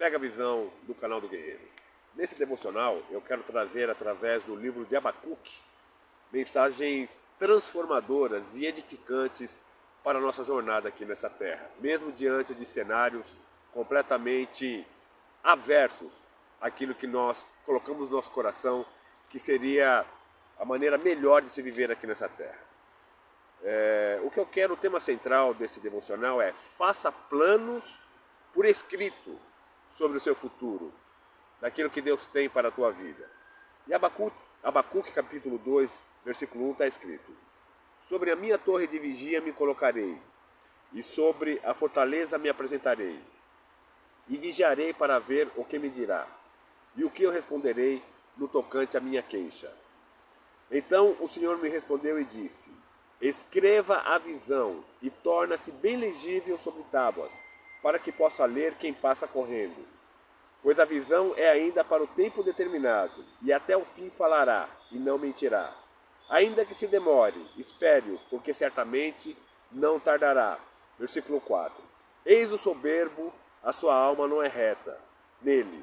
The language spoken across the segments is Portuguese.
Pega a visão do canal do Guerreiro. Nesse devocional eu quero trazer através do livro de Abacuque mensagens transformadoras e edificantes para a nossa jornada aqui nessa terra, mesmo diante de cenários completamente aversos àquilo que nós colocamos no nosso coração, que seria a maneira melhor de se viver aqui nessa terra. O que eu quero, o tema central desse devocional é: faça planos por escrito sobre o seu futuro, daquilo que Deus tem para a tua vida. E Abacuque capítulo 2, versículo 1 está escrito: sobre a minha torre de vigia me colocarei, e sobre a fortaleza me apresentarei, e vigiarei para ver o que me dirá, e o que eu responderei no tocante à minha queixa. Então o Senhor me respondeu e disse: escreva a visão e torna-se bem legível sobre tábuas, para que possa ler quem passa correndo. Pois a visão é ainda para o tempo determinado, e até o fim falará, e não mentirá. Ainda que se demore, espere-o, porque certamente não tardará. Versículo 4. Eis o soberbo, a sua alma não é reta nele,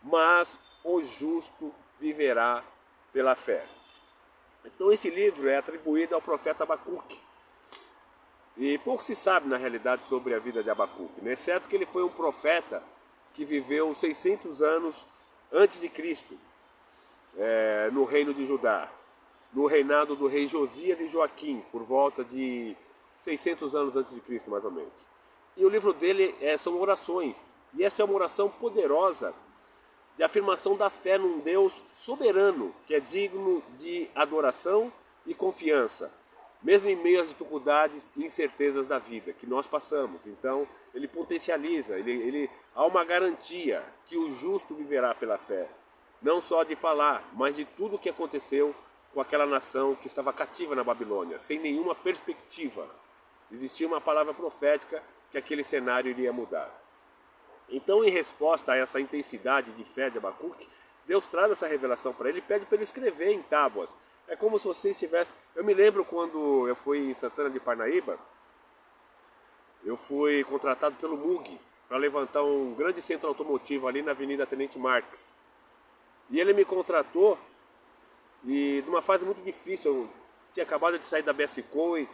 mas o justo viverá pela fé. Então esse livro é atribuído ao profeta Abacuque. E pouco se sabe na realidade sobre a vida de Abacuque, né? Exceto que ele foi um profeta que viveu 600 anos antes de Cristo, no reino de Judá, no reinado do rei Josias e Joaquim, por volta de 600 anos antes de Cristo, mais ou menos. E o livro dele são orações, e essa é uma oração poderosa de afirmação da fé num Deus soberano, que é digno de adoração e confiança, mesmo em meio às dificuldades e incertezas da vida que nós passamos. Então ele potencializa, há uma garantia que o justo viverá pela fé, não só de falar, mas de tudo o que aconteceu com aquela nação que estava cativa na Babilônia, sem nenhuma perspectiva. Existia uma palavra profética que aquele cenário iria mudar. Então, em resposta a essa intensidade de fé de Abacuque, Deus traz essa revelação para ele e pede para ele escrever em tábuas. É como se você estivesse... Eu me lembro quando eu fui em Santana de Parnaíba, eu fui contratado pelo MUG para levantar um grande centro automotivo ali na Avenida Tenente Marques. E ele me contratou, e numa fase muito difícil, eu tinha acabado de sair da BSCOI,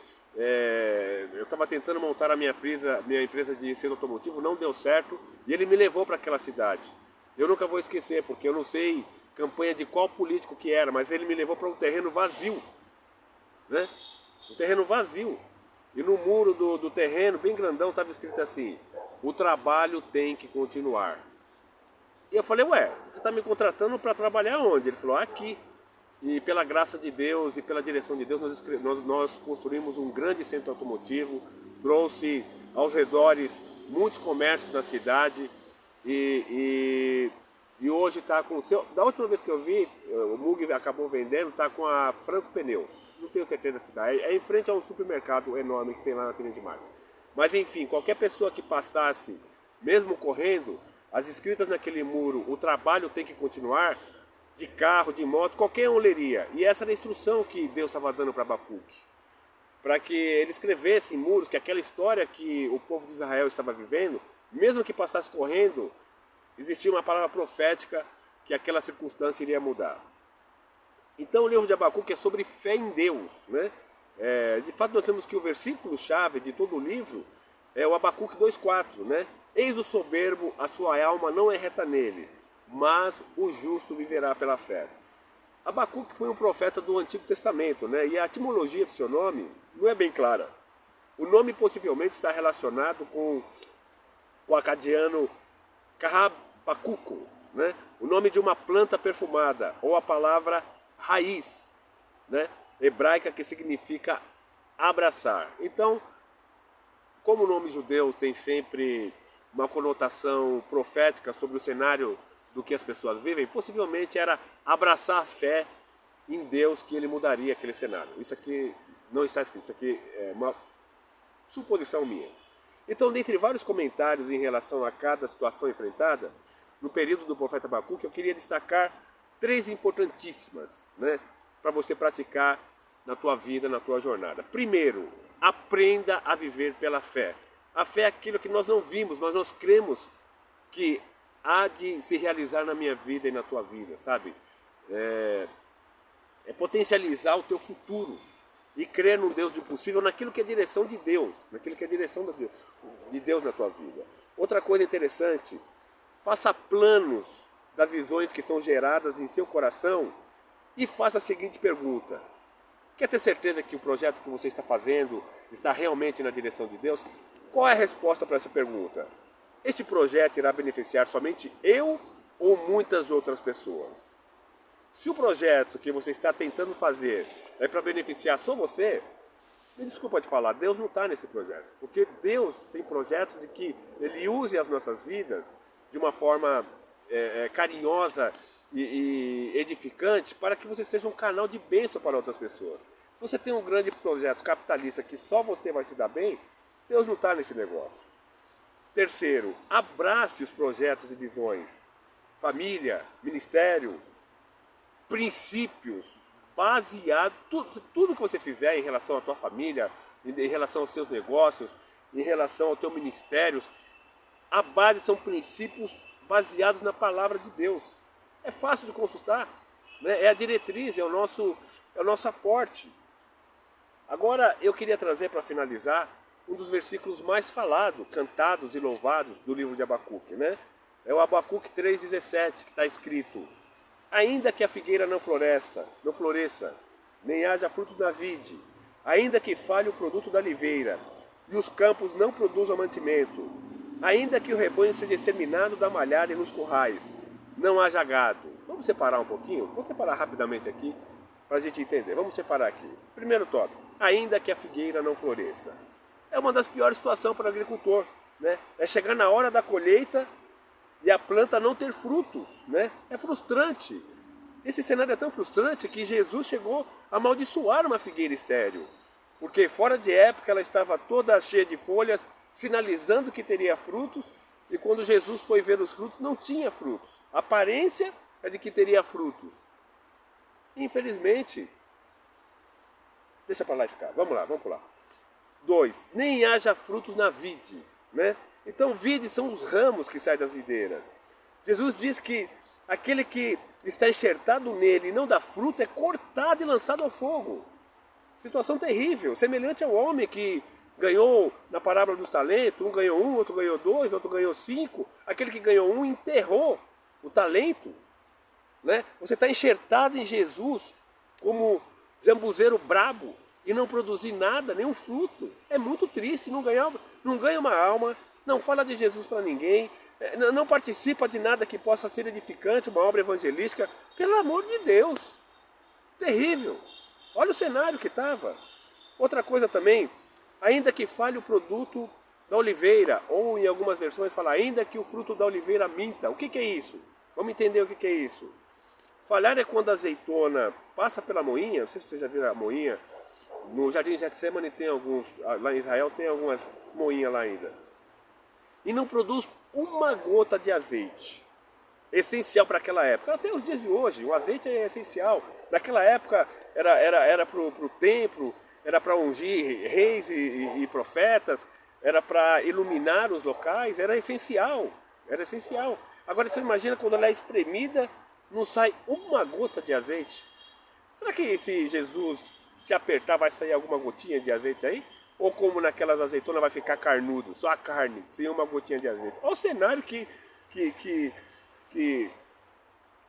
eu estava tentando montar a minha empresa de centro automotivo, não deu certo, e ele me levou para aquela cidade. Eu nunca vou esquecer, porque eu não sei campanha de qual político que era, mas ele me levou para um terreno vazio, né? Um terreno vazio. E no muro do terreno, bem grandão, estava escrito assim: o trabalho tem que continuar. E eu falei: ué, você está me contratando para trabalhar onde? Ele falou: aqui. E pela graça de Deus e pela direção de Deus, nós construímos um grande centro automotivo, trouxe aos redores muitos comércios da cidade e hoje está com o seu... Da última vez que eu vi, o MUG acabou vendendo, está com a Franco Pneus. Não tenho certeza se está. É em frente a um supermercado enorme que tem lá na Tenente Marques. Mas enfim, qualquer pessoa que passasse, mesmo correndo, as escritas naquele muro: o trabalho tem que continuar, de carro, de moto, qualquer um leria. E essa era a instrução que Deus estava dando para Abacuque, para que ele escrevesse em muros que aquela história que o povo de Israel estava vivendo, mesmo que passasse correndo, existia uma palavra profética que aquela circunstância iria mudar. Então o livro de Abacuque é sobre fé em Deus, né? De fato nós temos que o versículo-chave de todo o livro é o Abacuque 2,4, né? Eis o soberbo, a sua alma não é reta nele, mas o justo viverá pela fé. Abacuque foi um profeta do Antigo Testamento, né? E a etimologia do seu nome não é bem clara. O nome possivelmente está relacionado com o acadiano carrapacuco, né? O nome de uma planta perfumada, ou a palavra raiz, né? Hebraica, que significa abraçar. Então, como o nome judeu tem sempre uma conotação profética sobre o cenário do que as pessoas vivem, possivelmente era abraçar a fé em Deus que ele mudaria aquele cenário. Isso aqui não está escrito, isso aqui é uma suposição minha. Então, dentre vários comentários em relação a cada situação enfrentada, no período do profeta Abacuque, eu queria destacar 3 importantíssimas, né, para você praticar na tua vida, na tua jornada. Primeiro, aprenda a viver pela fé. A fé é aquilo que nós não vimos, mas nós cremos que há de se realizar na minha vida e na tua vida, sabe? É potencializar o teu futuro e crer num Deus do impossível, naquilo que é direção de Deus, naquilo que é direção de Deus na tua vida. Outra coisa interessante, faça planos das visões que são geradas em seu coração e faça a seguinte pergunta: quer ter certeza que o projeto que você está fazendo está realmente na direção de Deus? Qual é a resposta para essa pergunta? Este projeto irá beneficiar somente eu ou muitas outras pessoas? Se o projeto que você está tentando fazer é para beneficiar só você, me desculpa de falar, Deus não está nesse projeto. Porque Deus tem projetos de que Ele use as nossas vidas de uma forma carinhosa e edificante para que você seja um canal de bênção para outras pessoas. Se você tem um grande projeto capitalista que só você vai se dar bem, Deus não está nesse negócio. Terceiro, abrace os projetos e visões. Família, ministério, princípios baseados, tudo que você fizer em relação à tua família, em relação aos teus negócios, em relação ao teu ministério, a base são princípios baseados na palavra de Deus. É fácil de consultar, né? É a diretriz, é o nosso aporte. Agora eu queria trazer para finalizar um dos versículos mais falados, cantados e louvados do livro de Abacuque, né? É o Abacuque 3,17, que está escrito: ainda que a figueira não floresça, nem haja frutos na vide, ainda que falhe o produto da oliveira, e os campos não produzam mantimento, ainda que o rebanho seja exterminado da malhada e nos currais, não haja gado. Vamos separar um pouquinho? Vou separar rapidamente aqui, para a gente entender. Vamos separar aqui. Primeiro tópico: ainda que a figueira não floresça. É uma das piores situações para o agricultor, né? É chegar na hora da colheita e a planta não ter frutos, né? É frustrante. Esse cenário é tão frustrante que Jesus chegou a amaldiçoar uma figueira estéril, porque fora de época ela estava toda cheia de folhas, sinalizando que teria frutos, e quando Jesus foi ver os frutos, não tinha frutos. A aparência é de que teria frutos. Infelizmente, deixa para lá ficar. Vamos lá, vamos pular. 2. Nem haja frutos na vide, né? Então, vide são os ramos que saem das videiras. Jesus diz que aquele que está enxertado nele e não dá fruto é cortado e lançado ao fogo. Situação terrível, semelhante ao homem que ganhou na parábola dos talentos. Um ganhou 1, outro ganhou 2, outro ganhou 5. Aquele que ganhou 1 enterrou o talento, né? Você está enxertado em Jesus como jambuzeiro brabo e não produzir nada, nenhum fruto. É muito triste, não ganha uma alma, não fala de Jesus para ninguém, não participa de nada que possa ser edificante, uma obra evangelística. Pelo amor de Deus, terrível. Olha o cenário que estava. Outra coisa também, ainda que falhe o produto da oliveira, ou em algumas versões fala ainda que o fruto da oliveira minta. O que é isso? Vamos entender o que é isso. Falhar é quando a azeitona passa pela moinha. Não sei se vocês já viram a moinha. No Jardim Getsemane tem alguns, lá em Israel tem algumas moinhas lá ainda. E não produz uma gota de azeite. Essencial para aquela época. Até os dias de hoje, o azeite é essencial. Naquela época era para o templo, era para ungir reis e profetas, era para iluminar os locais, era essencial. Era essencial. Agora você imagina quando ela é espremida, não sai uma gota de azeite. Será que se Jesus te apertar vai sair alguma gotinha de azeite aí? Ou como naquelas azeitonas vai ficar carnudo, só a carne, sem uma gotinha de azeite? Olha o cenário que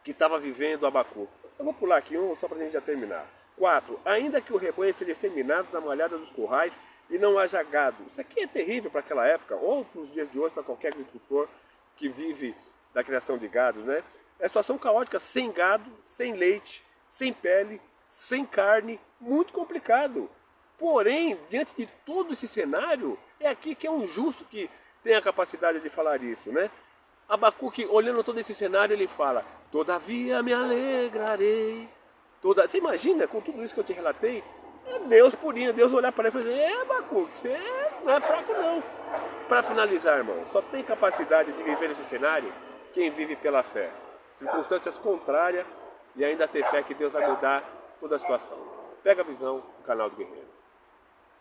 estava vivendo Abacuque. Eu vou pular aqui um só para a gente já terminar. 4. Ainda que o rebanho seja exterminado na malhada dos currais e não haja gado. Isso aqui é terrível para aquela época, ou para os dias de hoje, para qualquer agricultor que vive da criação de gado, né? É situação caótica, sem gado, sem leite, sem pele, sem carne, muito complicado. Porém, diante de todo esse cenário, é aqui que é um justo que tem a capacidade de falar isso, né? Abacuque, olhando todo esse cenário, ele fala: todavia me alegrarei. Você imagina, com tudo isso que eu te relatei, é Deus purinho, Deus olhar para ele e falar: Abacuque, você não é fraco não. Para finalizar, irmão, só tem capacidade de viver esse cenário quem vive pela fé. Circunstâncias contrárias e ainda ter fé que Deus vai mudar toda a situação. Pega a visão do canal do Guerreiro.